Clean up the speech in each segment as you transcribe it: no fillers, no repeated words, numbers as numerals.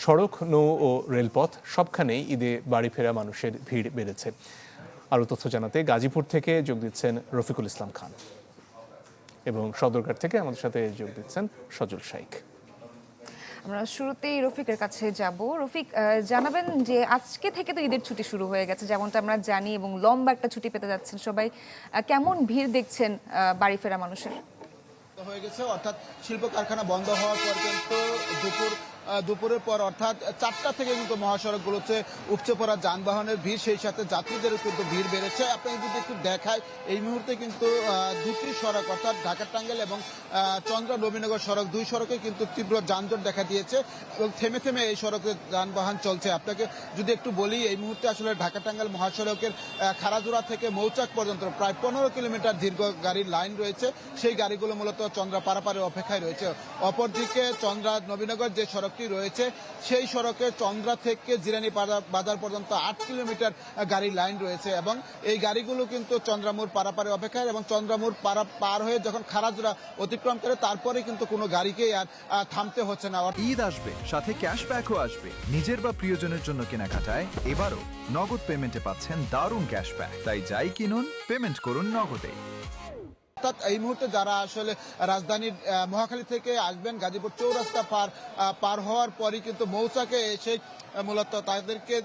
সড়ক, নৌ ও রেলপথ সবখানেই ঈদে বাড়ি ফেরা মানুষের ভিড় বেড়েছে। আরও তথ্য জানাতে গাজীপুর থেকে যোগ দিচ্ছেন রফিকুল ইসলাম খান এবং সদরঘাট থেকে আমাদের সাথে যোগ দিচ্ছেন সজল শাইখ। আমরা শুরুতেই রফিকের কাছে যাব। রফিক, জানাবেন যে আজকে থেকে তো ঈদের ছুটি শুরু হয়ে গেছে যেমনটা আমরা জানি, এবং লম্বা একটা ছুটি পেতে যাচ্ছেন সবাই। কেমন ভিড় দেখছেন বাড়ি ফেরা মানুষের? হয়ে গেছে, অর্থাৎ শিল্প কারখানা বন্ধ হওয়ার পর কিন্তু দুপুরের পর অর্থাৎ 4টা থেকে কিন্তু মহাসড়কগুলোতে উপচে পড়া যানবাহনের ভিড়, সেই সাথে যাত্রীদেরও কিন্তু ভিড় বেড়েছে। আপনাকে যদি একটু দেখায়, এই মুহূর্তে কিন্তু দুটি সড়ক অর্থাৎ ঢাকা টাঙ্গাইল এবং চন্দ্রা নবীনগর সড়ক, দুই সড়কে কিন্তু তীব্র যানজট দেখা দিয়েছে এবং থেমে থেমে এই সড়কে যানবাহন চলছে। আপনাকে যদি একটু বলি, এই মুহূর্তে আসলে ঢাকা টাঙ্গাইল মহাসড়কের খারাজোড়া থেকে মৌচাক পর্যন্ত প্রায় 15 কিলোমিটার দীর্ঘ গাড়ির লাইন রয়েছে। সেই গাড়িগুলো মূলত চন্দ্রা পারাপারের অপেক্ষায় রয়েছে। অপরদিকে চন্দ্রা নবীনগর যে সড়কটি রয়েছে, সেই সড়কে চন্দ্রা থেকে জিরানি বাজার পর্যন্ত 8 কিলোমিটার গাড়ির লাইন রয়েছে এবং এই গাড়িগুলো কিন্তু চন্দ্রামুড় পারাপারের অপেক্ষায়, এবং চন্দ্রামুড় পার হয়ে যখন খারাজোড়া অতিক্রম করে তারপরে কিন্তু কোনো গাড়িকেই আর থামতে হচ্ছে না। ঈদ আসবে, সাথে ক্যাশব্যাকও আসবে। নিজের বা প্রিয়জনের জন্য কেনাকাটায় এবারও নগদ পেমেন্টে পাচ্ছেন দারুণ ক্যাশব্যাক। তাই যাই কিনুন, পেমেন্ট করুন নগদে। অর্থাৎ এই মুহূর্তে যারা আসলে রাজধানীর মহাখালী থেকে আসবেন, গাজীপুর চৌরাস্তা পার হওয়ার পরই কিন্তু মৌচাকে এসে মূলত তাদেরকে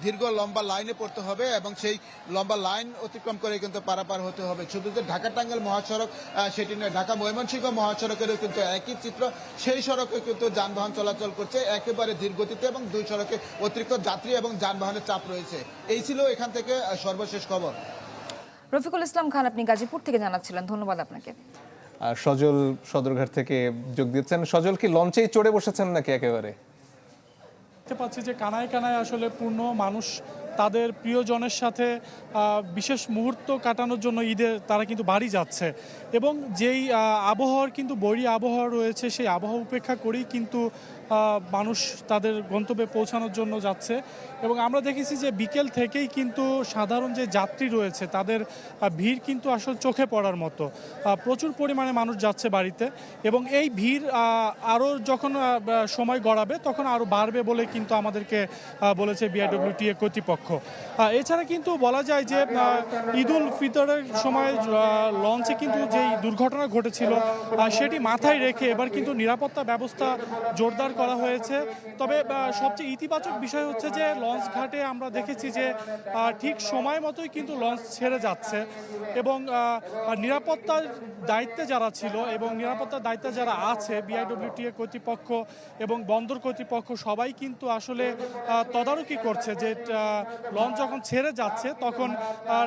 দীর্ঘ লম্বা লাইনে পড়তে হবে এবং সেই লম্বা লাইন অতিক্রম করে কিন্তু পারাপার হতে হবে। শুধু যে ঢাকা টাঙ্গাইল মহাসড়ক সেটি নয়, ঢাকা ময়মনসিংহ মহাসড়কেরও কিন্তু একই চিত্র। সেই সড়কে কিন্তু যানবাহন চলাচল করছে একেবারে ধীরগতিতে এবং দুই সড়কে অতিরিক্ত যাত্রী এবং যানবাহনের চাপ রয়েছে। এই ছিল এখান থেকে সর্বশেষ খবর। রফিকুল ইসলাম খান, আপনি গাজীপুর থেকে জানাচ্ছিলেন, ধন্যবাদ আপনাকে। সজল সদরঘাট থেকে যোগ দিচ্ছেন। সজল, কি লঞ্চেই চড়ে বসেছেন নাকি একেবারে? দেখতে পাচ্ছি যে কানায় কানায় আসলে পূর্ণ মানুষ তাদের প্রিয়জনের সাথে বিশেষ মুহূর্ত কাটানোর জন্য ঈদে তারা কিন্তু বাড়ি যাচ্ছে, এবং যেই আবহাওয়ার কিন্তু বৈরী আবহাওয়া রয়েছে, সেই আবহাওয়া উপেক্ষা করেই কিন্তু মানুষ তাদের গন্তব্যে পৌঁছানোর জন্য যাচ্ছে। এবং আমরা দেখেছি যে বিকেল থেকেই কিন্তু সাধারণ যে যাত্রী রয়েছে তাদের ভিড় কিন্তু আসলে চোখে পড়ার মতো। প্রচুর পরিমাণে মানুষ যাচ্ছে বাড়িতে, এবং এই ভিড় আরও যখন সময় গড়াবে তখন আরও বাড়বে বলে কিন্তু আমাদেরকে বলেছে বিআইডব্লিউটিএ কর্তৃপক্ষ। এছাড়া কিন্তু বলা যায় যে ঈদ উল ফিতরের সময় লঞ্চে কিন্তু যেই দুর্ঘটনা ঘটেছিল সেটি মাথায় রেখে এবার কিন্তু নিরাপত্তা ব্যবস্থা জোরদার করা হয়েছে। তবে সবচেয়ে ইতিবাচক বিষয় হচ্ছে যে লঞ্চ ঘাটে আমরা দেখেছি যে ঠিক সময় মতোই কিন্তু লঞ্চ ছেড়ে যাচ্ছে, এবং নিরাপত্তার দায়িত্বে যারা ছিল এবং নিরাপত্তার দায়িত্বে যারা আছে, বিআইডব্লিউটিএ কর্তৃপক্ষ এবং বন্দর কর্তৃপক্ষ সবাই কিন্তু আসলে তদারকি করছে যে লঞ্চ যখন ছেড়ে যাচ্ছে তখন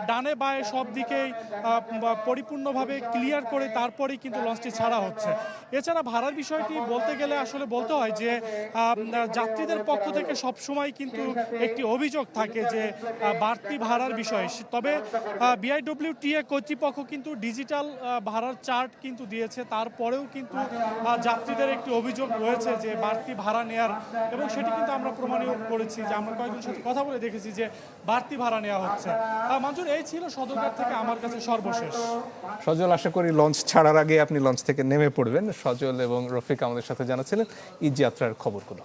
ডানে বায়ে সব দিকেই পরিপূর্ণভাবে ক্লিয়ার করে তারপরেই কিন্তু লঞ্চটি ছাড়া হচ্ছে। এছাড়া ভাড়ার বিষয়টি বলতে গেলে আসলে বলতে হয় যে যাত্রীদের পক্ষ থেকে সবসময় কিন্তু একটি অভিযোগ থাকে যে বাড়তি ভাড়ার বিষয়। তবে বিআইডব্লিউটিএ কর্তৃপক্ষ কিন্তু ডিজিটাল ভাড়ার চার্ট কিন্তু দিয়েছে, তারপরেও কিন্তু যাত্রীদের একটি অভিযোগ রয়েছে যে বাড়তি ভাড়া নেয়ার, এবং সেটি কিন্তু আমরা প্রমাণিত করেছি যে আমরা কয়েকজনের সাথে কথা বলে দেখেছি যে বাড়তি ভাড়া নেওয়া হচ্ছে। মঞ্জুর, এই ছিল সদরঘাট থেকে আমার কাছে সর্বশেষ। সজল, আশা করি লঞ্চ ছাড়ার আগে আপনি লঞ্চ থেকে নেমে পড়বেন। সজল এবং রফিক আমাদের সাথে জানাচ্ছিলেন ঈদ যাত্রার খবরগুলো।